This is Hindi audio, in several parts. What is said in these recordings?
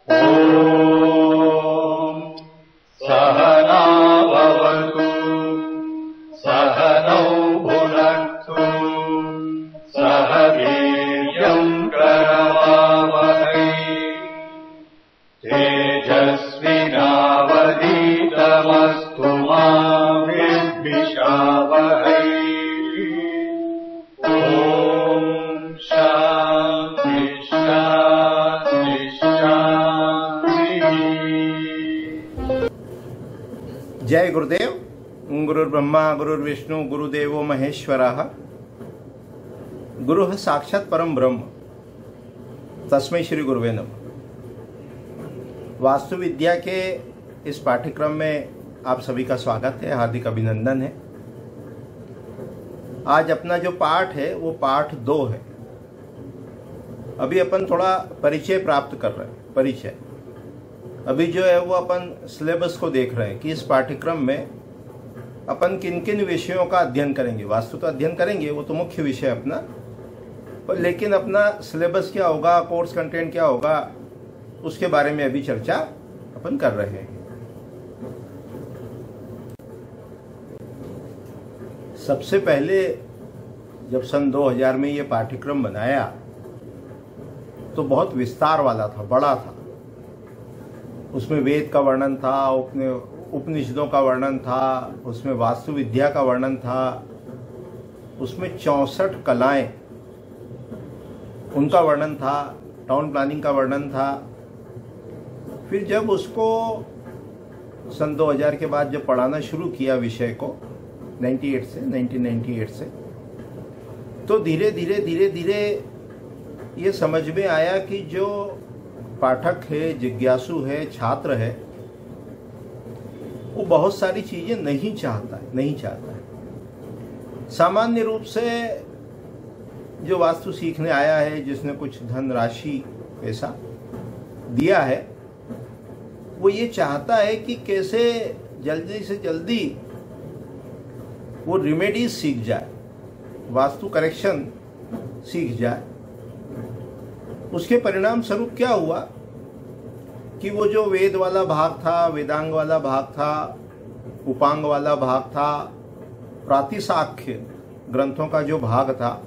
ॐ सहनाववतु सहनौ भुनक्तु सह वीर्यम् करवावहै तेजस्विनावधीतमस्तु मा विद्विषावहै। ॐ शान्ति शान्ति शान्ति। जय गुरुदेव। गुरुर्ब्रह्मा गुरुर्विष्णु गुरुदेवो महेश्वरः। गुरुः साक्षात् परम ब्रह्म तस्मै श्री गुरुवे नमः। वास्तु विद्या के इस पाठ्यक्रम में आप सभी का स्वागत है, हार्दिक अभिनंदन है। आज अपना जो पाठ है वो पाठ 2 है। अभी अपन थोड़ा परिचय प्राप्त कर रहे हैं। परिचय अभी जो है वो अपन सिलेबस को देख रहे हैं कि इस पाठ्यक्रम में अपन किन किन विषयों का अध्ययन करेंगे। वास्तु तो अध्ययन करेंगे, वो तो मुख्य विषय अपना, पर लेकिन अपना सिलेबस क्या होगा, कोर्स कंटेंट क्या होगा, उसके बारे में अभी चर्चा अपन कर रहे हैं। सबसे पहले जब सन 2000 में ये पाठ्यक्रम बनाया तो बहुत विस्तार वाला था, बड़ा था। उसमें वेद का वर्णन था, उपनिषदों का वर्णन था, उसमें वास्तु विद्या का वर्णन था, उसमें 64 कलाएं उनका वर्णन था, टाउन प्लानिंग का वर्णन था। फिर जब उसको सन 2000 के बाद जब पढ़ाना शुरू किया विषय को 1998 से, तो धीरे धीरे ये समझ में आया कि जो पाठक है, जिज्ञासु है, छात्र है, वो बहुत सारी चीजें नहीं चाहता है। सामान्य रूप से जो वास्तु सीखने आया है, जिसने कुछ धनराशि पैसा दिया है, वो ये चाहता है कि कैसे जल्दी से जल्दी वो रेमेडीज सीख जाए, वास्तु करेक्शन सीख जाए। उसके परिणाम स्वरूप क्या हुआ कि वो जो वेद वाला भाग था, वेदांग वाला भाग था, उपांग वाला भाग था, प्रातिशाख्य ग्रंथों का जो भाग था,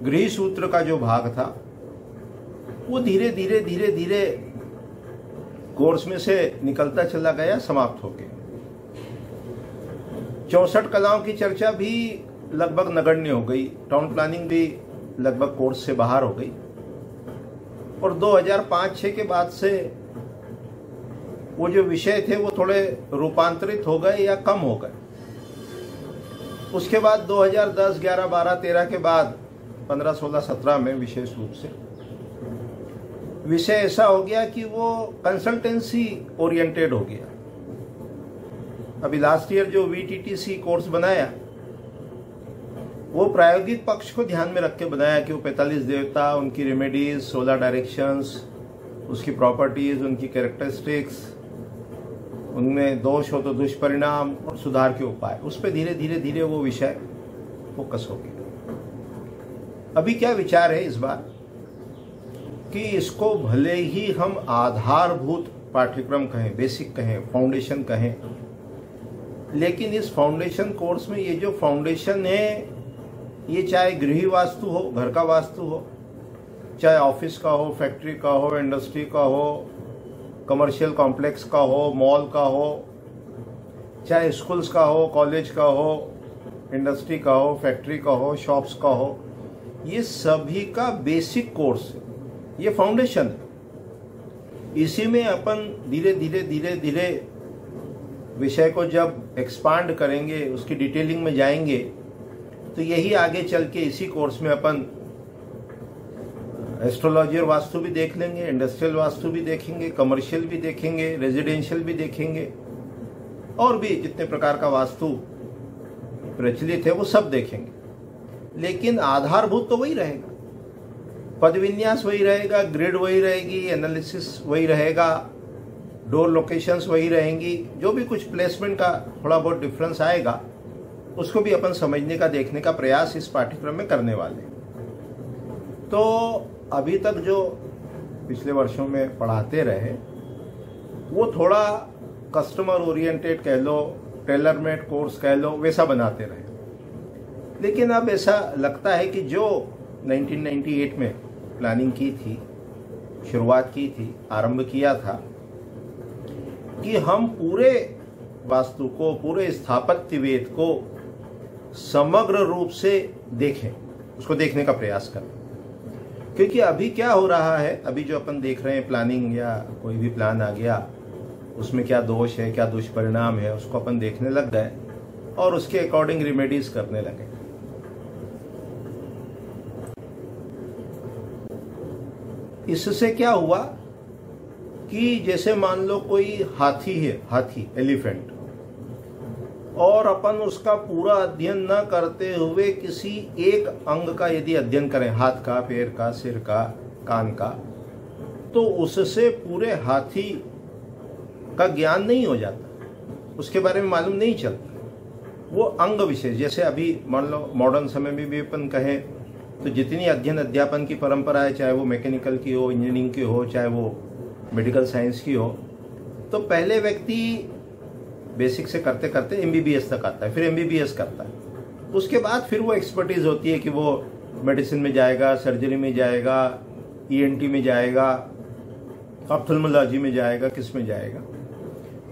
गृह सूत्र का जो भाग था, वो धीरे धीरे कोर्स में से निकलता चला गया, समाप्त हो गया। 64 कलाओं की चर्चा भी लगभग नगण्य हो गई, टाउन प्लानिंग भी लगभग कोर्स से बाहर हो गई। और 2005-06 के बाद से वो जो विषय थे वो थोड़े रूपांतरित हो गए या कम हो गए। उसके बाद 2010, 11, 12, 13 के बाद 15, 16, 17 में विशेष रूप से विषय ऐसा हो गया कि वो कंसल्टेंसी ओरिएंटेड हो गया। अभी लास्ट ईयर जो VTTC कोर्स बनाया, वो प्रायोगिक पक्ष को ध्यान में रख के बनाया कि वो 45 देवता, उनकी रेमेडीज, 16 डायरेक्शंस, उसकी प्रॉपर्टीज, उनकी कैरेक्टरिस्टिक्स, उनमें दोष हो तो दुष्परिणाम और सुधार के उपाय, उस पर धीरे धीरे वो विषय फोकस हो गया। अभी क्या विचार है इस बार कि इसको भले ही हम आधारभूत पाठ्यक्रम कहें, बेसिक कहें, फाउंडेशन कहें, लेकिन इस फाउंडेशन कोर्स में ये जो फाउंडेशन है, ये चाहे गृह वास्तु हो, घर का वास्तु हो, चाहे ऑफिस का हो, फैक्ट्री का हो, इंडस्ट्री का हो, कमर्शियल कॉम्प्लेक्स का हो, मॉल का हो, चाहे स्कूल्स का हो, कॉलेज का हो, इंडस्ट्री का हो, फैक्ट्री का हो, शॉप्स का हो, ये सभी का बेसिक कोर्स है, ये फाउंडेशन है। इसी में अपन धीरे धीरे विषय को जब एक्सपांड करेंगे, उसकी डिटेलिंग में जाएंगे, तो यही आगे चल के इसी कोर्स में अपन एस्ट्रोलॉजी और वास्तु भी देख लेंगे, इंडस्ट्रियल वास्तु भी देखेंगे, कमर्शियल भी देखेंगे, रेजिडेंशियल भी देखेंगे, और भी जितने प्रकार का वास्तु प्रचलित है वो सब देखेंगे। लेकिन आधारभूत तो वही रहेगा, पद विन्यास वही रहेगा, ग्रिड वही रहेगी, एनालिसिस वही रहेगा, डोर लोकेशंस वही रहेंगी। जो भी कुछ प्लेसमेंट का थोड़ा बहुत डिफरेंस आएगा, उसको भी अपन समझने का, देखने का प्रयास इस पाठ्यक्रम में करने वाले हैं। तो अभी तक जो पिछले वर्षों में पढ़ाते रहे वो थोड़ा कस्टमर ओरिएंटेड कह लो, टेलर मेड कोर्स कह लो, वैसा बनाते रहे। लेकिन अब ऐसा लगता है कि जो 1998 में प्लानिंग की थी, शुरुआत की थी, आरंभ किया था कि हम पूरे वास्तु को, पूरे स्थापत्य वेद को समग्र रूप से देखें, उसको देखने का प्रयास करें। क्योंकि अभी क्या हो रहा है, अभी जो अपन देख रहे हैं प्लानिंग या कोई भी प्लान आ गया, उसमें क्या दोष है, क्या दुष्परिणाम है, उसको अपन देखने लग गए और उसके अकॉर्डिंग रिमेडीज करने लगे। इससे क्या हुआ कि जैसे मान लो कोई हाथी है, हाथी एलिफेंट, और अपन उसका पूरा अध्ययन न करते हुए किसी एक अंग का यदि अध्ययन करें, हाथ का, पैर का, सिर का, कान का, तो उससे पूरे हाथी का ज्ञान नहीं हो जाता, उसके बारे में मालूम नहीं चलता। वो अंग विशेष, जैसे अभी मान लो मॉडर्न समय में भी अपन कहें तो जितनी अध्ययन अध्यापन की परंपरा है, चाहे वो मैकेनिकल की हो, इंजीनियरिंग की हो, चाहे वो मेडिकल साइंस की हो, तो पहले व्यक्ति बेसिक से करते करते एमबीबीएस तक आता है, फिर एमबीबीएस करता है, उसके बाद फिर वो एक्सपर्टीज होती है कि वो मेडिसिन में जाएगा, सर्जरी में जाएगा, ईएनटी में जाएगा, ऑप्थेल्मोलॉजी में जाएगा, किस में जाएगा,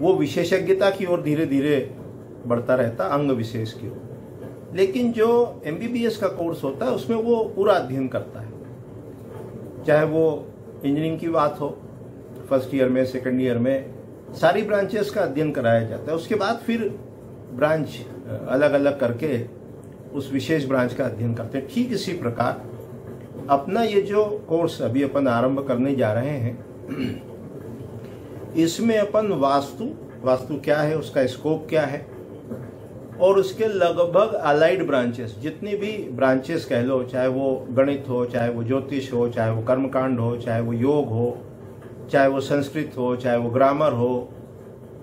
वो विशेषज्ञता की ओर धीरे धीरे बढ़ता रहता, अंग विशेष की ओर। लेकिन जो एमबीबीएस का कोर्स होता है उसमें वो पूरा अध्ययन करता है, चाहे वो इंजीनियरिंग की बात हो, फर्स्ट ईयर में, सेकंड ईयर में सारी ब्रांचेस का अध्ययन कराया जाता है। उसके बाद फिर ब्रांच अलग अलग करके उस विशेष ब्रांच का अध्ययन करते हैं। ठीक इसी प्रकार अपना ये जो कोर्स अभी अपन आरंभ करने जा रहे हैं, इसमें अपन वास्तु क्या है, उसका स्कोप क्या है, और उसके लगभग अलाइड ब्रांचेस, जितनी भी ब्रांचेस कह लो, चाहे वो गणित हो, चाहे वो ज्योतिष हो, चाहे वो कर्मकांड हो, चाहे वो योग हो, चाहे वो संस्कृत हो, चाहे वो ग्रामर हो,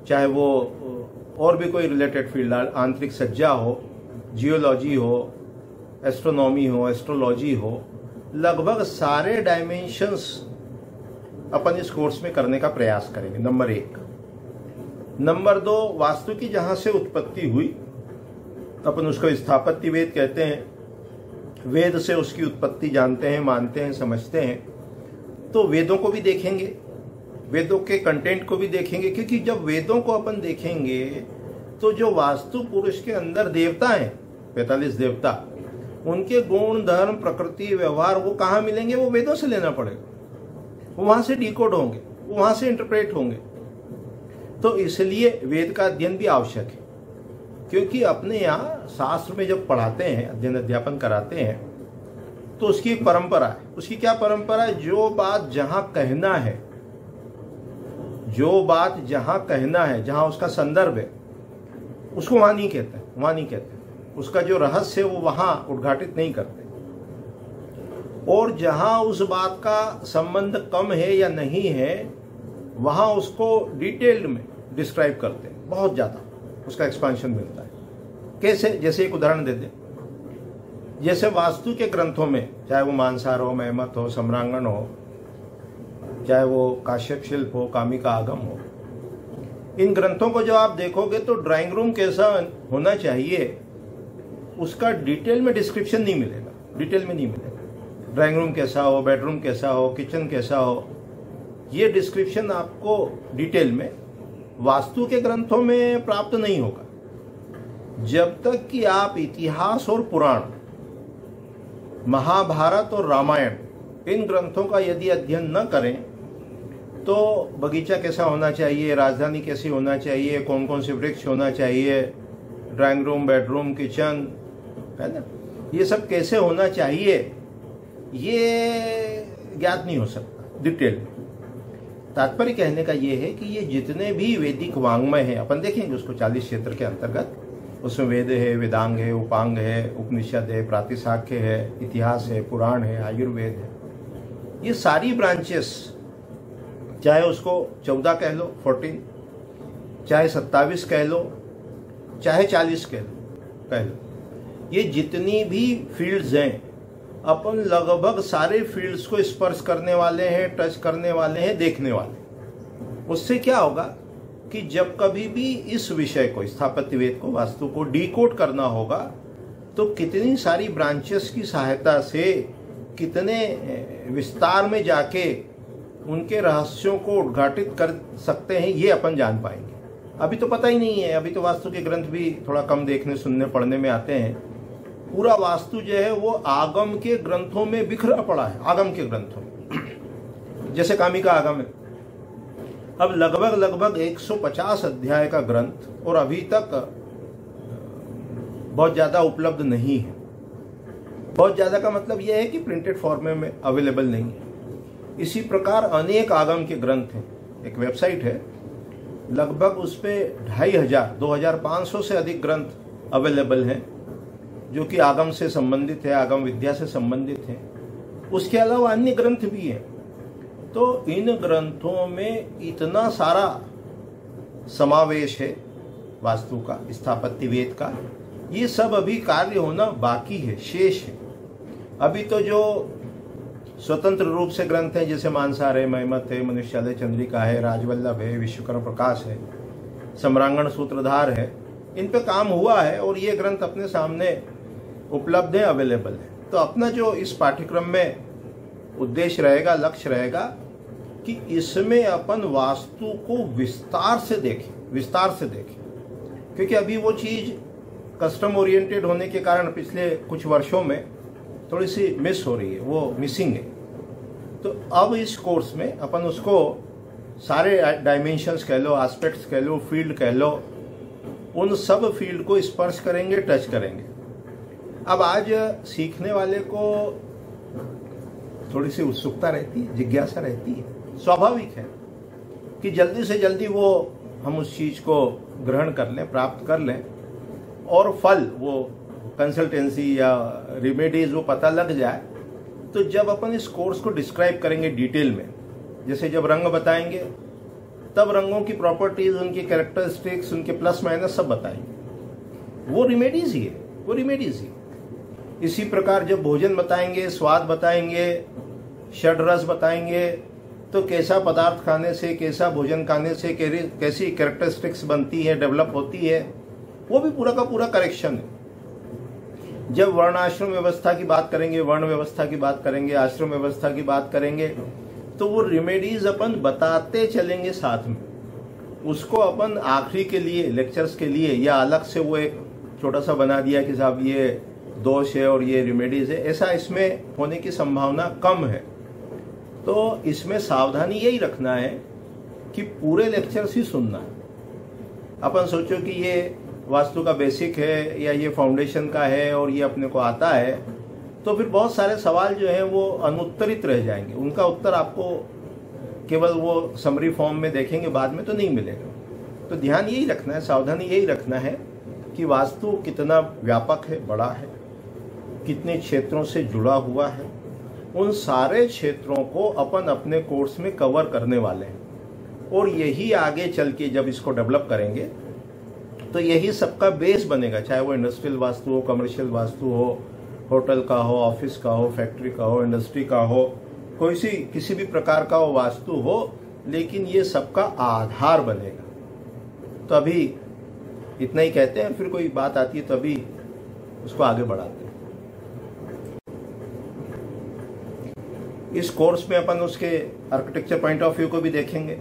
चाहे वो और भी कोई रिलेटेड फील्ड, आंतरिक सज्जा हो, जियोलॉजी हो, एस्ट्रोनॉमी हो, एस्ट्रोलॉजी हो, लगभग सारे डायमेंशंस अपन इस कोर्स में करने का प्रयास करेंगे। नंबर 1। नंबर 2, वास्तु की जहां से उत्पत्ति हुई, अपन उसको स्थापत्य वेद कहते हैं। वेद से उसकी उत्पत्ति जानते हैं, मानते हैं, समझते हैं। तो वेदों को भी देखेंगे, वेदों के कंटेंट को भी देखेंगे, क्योंकि जब वेदों को अपन देखेंगे तो जो वास्तु पुरुष के अंदर देवता हैं, 45 देवता, उनके गुण, धर्म, प्रकृति, व्यवहार वो कहाँ मिलेंगे? वो वेदों से लेना पड़ेगा, वो वहां से डिकोड होंगे, वो वहां से इंटरप्रेट होंगे। तो इसलिए वेद का अध्ययन भी आवश्यक है, क्योंकि अपने यहाँ शास्त्र में जब पढ़ाते हैं, अध्ययन अध्यापन कराते हैं, तो उसकी एक परंपरा है। उसकी क्या परंपरा है? जो बात जहां कहना है, जो बात जहां कहना है, जहां उसका संदर्भ है, उसको वहां नहीं कहते, उसका जो रहस्य है वो वहां उद्घाटित नहीं करते। और जहां उस बात का संबंध कम है या नहीं है, वहां उसको डिटेल्ड में डिस्क्राइब करते हैं, बहुत ज्यादा उसका एक्सपेंशन मिलता है। कैसे? जैसे एक उदाहरण दे दें, जैसे वास्तु के ग्रंथों में, चाहे वो मानसार हो, महमत हो, सम्रांगण हो, चाहे वो काश्यप शिल्प हो, कामिका आगम हो, इन ग्रंथों को जब आप देखोगे तो ड्राइंग रूम कैसा होना चाहिए उसका डिटेल में डिस्क्रिप्शन नहीं मिलेगा, डिटेल में नहीं मिलेगा। ड्राइंग रूम कैसा हो, बेडरूम कैसा हो, किचन कैसा हो, ये डिस्क्रिप्शन आपको डिटेल में वास्तु के ग्रंथों में प्राप्त नहीं होगा, जब तक कि आप इतिहास और पुराण, महाभारत और रामायण, इन ग्रंथों का यदि अध्ययन न करें तो बगीचा कैसा होना चाहिए, राजधानी कैसी होना चाहिए, कौन कौन से वृक्ष होना चाहिए, ड्राइंग रूम, बेडरूम, किचन, है ना, ये सब कैसे होना चाहिए, ये ज्ञात नहीं हो सकता डिटेल में। तात्पर्य कहने का ये है कि ये जितने भी वैदिक वांग्मय हैं, अपन देखेंगे उसको 40 क्षेत्र के अंतर्गत, उसमें वेद है, वेदांग है, उपांग है, उपनिषद है, प्रातिशाख्य है, इतिहास है, पुराण है, आयुर्वेद है, ये सारी ब्रांचेस, चाहे उसको 14 कह लो, 14, चाहे 27 कह लो, चाहे 40 कह लो, ये जितनी भी फील्ड्स हैं, अपन लगभग सारे फील्ड्स को स्पर्श करने वाले हैं, टच करने वाले हैं, देखने वाले। उससे क्या होगा कि जब कभी भी इस विषय को, स्थापत्यवेद को, वास्तु को डिकोड करना होगा तो कितनी सारी ब्रांचेस की सहायता से, कितने विस्तार में जाके उनके रहस्यों को उद्घाटित कर सकते हैं, ये अपन जान पाएंगे। अभी तो पता ही नहीं है। अभी तो वास्तु के ग्रंथ भी थोड़ा कम देखने, सुनने, पढ़ने में आते हैं। पूरा वास्तु जो है वो आगम के ग्रंथों में बिखरा पड़ा है, आगम के ग्रंथों में। जैसे कामिका आगम है, अब लगभग 150 अध्याय का ग्रंथ और अभी तक बहुत ज्यादा उपलब्ध नहीं है। बहुत ज्यादा का मतलब यह है कि प्रिंटेड फॉर्मेट में अवेलेबल नहीं है। इसी प्रकार अनेक आगम के ग्रंथ हैं। एक वेबसाइट है, लगभग उस पर 2500, 2500 से अधिक ग्रंथ अवेलेबल हैं जो कि आगम से संबंधित है, आगम विद्या से संबंधित है। उसके अलावा अन्य ग्रंथ भी हैं। तो इन ग्रंथों में इतना सारा समावेश है वास्तु का, स्थापत्यवेद का, ये सब अभी कार्य होना बाकी है, शेष है। अभी तो जो स्वतंत्र रूप से ग्रंथ हैं, जैसे मानसार है, महिमत है, मनुष्यालय चंद्रिका है, राजवल्लभ है, विश्वकर्म प्रकाश है, सम्रांगण सूत्रधार है, इन पे काम हुआ है और ये ग्रंथ अपने सामने उपलब्ध है, अवेलेबल है। तो अपना जो इस पाठ्यक्रम में उद्देश्य रहेगा, लक्ष्य रहेगा कि इसमें अपन वास्तु को विस्तार से देखें, क्योंकि अभी वो चीज कस्टम ओरिएंटेड होने के कारण पिछले कुछ वर्षों में थोड़ी सी मिस हो रही है, वो मिसिंग है। तो अब इस कोर्स में अपन उसको सारे डायमेंशंस कह लो, एस्पेक्ट्स कह लो, फील्ड कह लो, उन सब फील्ड को स्पर्श करेंगे, टच करेंगे। अब आज सीखने वाले को थोड़ी सी उत्सुकता रहती है, जिज्ञासा रहती है, स्वाभाविक है कि जल्दी से जल्दी वो हम उस चीज को ग्रहण कर लें, प्राप्त कर लें और फल, वो कंसल्टेंसी या रिमेडीज वो पता लग जाए। तो जब अपन इस कोर्स को डिस्क्राइब करेंगे डिटेल में, जैसे जब रंग बताएंगे तब रंगों की प्रॉपर्टीज, उनकी कैरेक्टरिस्टिक्स, उनके प्लस माइनस सब बताएंगे। वो रिमेडीज ही है। इसी प्रकार जब भोजन बताएंगे, स्वाद बताएंगे, षड्रस बताएंगे, तो कैसा पदार्थ खाने से, कैसा भोजन खाने से कैसी कैरेक्टरिस्टिक्स बनती है, डेवलप होती है, वो भी पूरा का पूरा करेक्शन है। जब वर्णाश्रम व्यवस्था की बात करेंगे, वर्ण व्यवस्था की बात करेंगे, आश्रम व्यवस्था की बात करेंगे, तो वो रिमेडीज अपन बताते चलेंगे साथ में। उसको अपन आखिरी के लिए, लेक्चर्स के लिए, या अलग से वो एक छोटा सा बना दिया कि साहब ये दोष है और ये रिमेडीज है, ऐसा इसमें होने की संभावना कम है। तो इसमें सावधानी यही रखना है कि पूरे लेक्चर्स ही सुनना है। अपन सोचो कि ये वास्तु का बेसिक है या ये फाउंडेशन का है और ये अपने को आता है, तो फिर बहुत सारे सवाल जो है वो अनुत्तरित रह जाएंगे। उनका उत्तर आपको केवल वो समरी फॉर्म में देखेंगे, बाद में तो नहीं मिलेगा। तो ध्यान यही रखना है, सावधानी यही रखना है कि वास्तु कितना व्यापक है, बड़ा है, कितने क्षेत्रों से जुड़ा हुआ है। उन सारे क्षेत्रों को अपन अपने कोर्स में कवर करने वाले हैं और यही आगे चल के जब इसको डेवलप करेंगे तो यही सबका बेस बनेगा। चाहे वो इंडस्ट्रियल वास्तु हो, कमर्शियल वास्तु हो, होटल का हो, ऑफिस का हो, फैक्ट्री का हो, इंडस्ट्री का हो, किसी भी प्रकार का वो वास्तु हो, लेकिन ये सबका आधार बनेगा। तो अभी इतना ही कहते हैं, फिर कोई बात आती है तो अभी उसको आगे बढ़ाते हैं। इस कोर्स में अपन उसके आर्किटेक्चर पॉइंट ऑफ व्यू को भी देखेंगे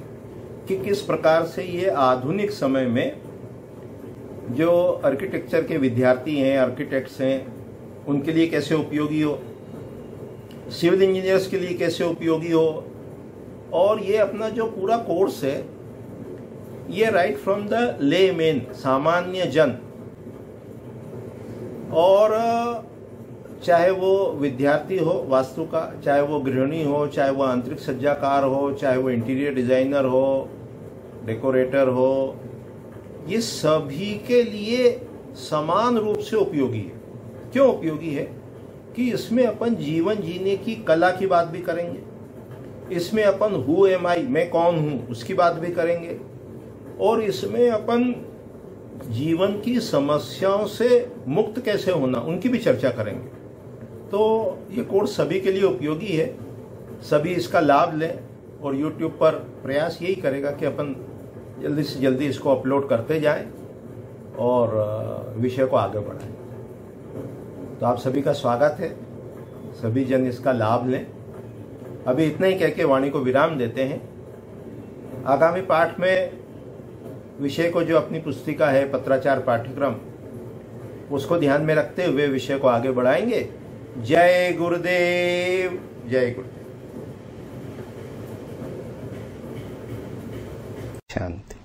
कि किस प्रकार से ये आधुनिक समय में जो आर्किटेक्चर के विद्यार्थी हैं, आर्किटेक्ट्स हैं, उनके लिए कैसे उपयोगी हो, सिविल इंजीनियर्स के लिए कैसे उपयोगी हो। और ये अपना जो पूरा कोर्स है ये राइट फ्रॉम द लेमैन, सामान्य जन, और चाहे वो विद्यार्थी हो वास्तु का, चाहे वो गृहिणी हो, चाहे वो आंतरिक सज्जाकार हो, चाहे वो इंटीरियर डिजाइनर हो, डेकोरेटर हो, ये सभी के लिए समान रूप से उपयोगी है। क्यों उपयोगी है? कि इसमें अपन जीवन जीने की कला की बात भी करेंगे, इसमें अपन हु एम आई, मैं कौन हूं, उसकी बात भी करेंगे, और इसमें अपन जीवन की समस्याओं से मुक्त कैसे होना, उनकी भी चर्चा करेंगे। तो ये कोर्स सभी के लिए उपयोगी है, सभी इसका लाभ लें और YouTube पर प्रयास यही करेगा कि अपन जल्दी से जल्दी इसको अपलोड करते जाएं और विषय को आगे बढ़ाएं। तो आप सभी का स्वागत है, सभी जन इसका लाभ लें। अभी इतना ही कह के वाणी को विराम देते हैं। आगामी पाठ में विषय को जो अपनी पुस्तिका है पत्राचार पाठ्यक्रम, उसको ध्यान में रखते हुए विषय को आगे बढ़ाएंगे। जय गुरुदेव, जय गुरुदेव। शांति।